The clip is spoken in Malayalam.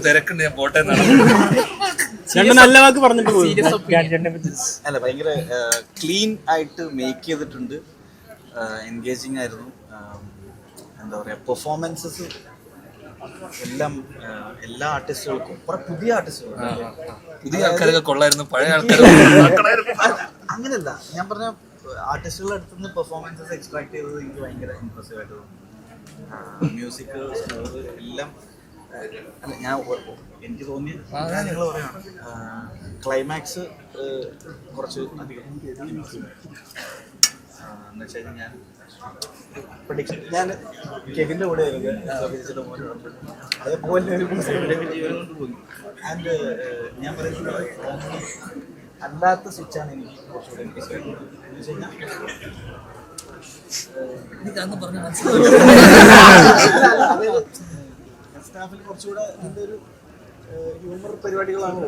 തിരക്കുണ്ട്, ഞാൻ പോട്ടെ. നല്ല വാക്ക് പറഞ്ഞിട്ട് പോയി. അല്ല, ഭയങ്കര ക്ലീൻ ആയിട്ട് മേക്ക് ചെയ്തിട്ടുണ്ട്. എൻഗേജിങ് ആയിരുന്നു. എന്താ പറയാ, പെർഫോമൻസസ് എല്ലാം എല്ലാ ആർട്ടിസ്റ്റുകൾക്കും പുതിയ ആർട്ടിസ്റ്റുകൾക്കും പുതിയ ആൾക്കാരൊക്കെ കൊള്ളായിരുന്നു, പഴയ ആൾക്കാർ അങ്ങനെയല്ല. ഞാൻ പറഞ്ഞ ആർട്ടിസ്റ്റുകളുടെ അടുത്ത് നിന്ന് പെർഫോമൻസസ് എക്സ്ട്രാക്ട് ചെയ്തത് എനിക്ക് ഭയങ്കര ഇംപ്രസീവ് ആയിട്ട് തോന്നി. മ്യൂസിക് സ്കോർ എല്ലാം. അല്ല, ഞാൻ എനിക്ക് തോന്നിയ കാര്യങ്ങൾ പറയുകയാണ്. ക്ലൈമാക്സ് കുറച്ച് അധികം എന്ന് വെച്ച് കഴിഞ്ഞാൽ ഞാൻ കെവിൻ്റെ കൂടെ അതേപോലെ ഒരു കൊണ്ട് പോയി. ആൻഡ് ഞാൻ പറയുന്നത് അല്ലാത്ത സ്വിച്ചാണ് എനിക്ക് കുറച്ചുകൂടെ എന്ന് വെച്ച് കഴിഞ്ഞാൽ സ്റ്റാഫിൽ കുറച്ചുകൂടെ അതിൻ്റെ ഒരു ഹ്യൂമർ പരിപാടികളാണ്.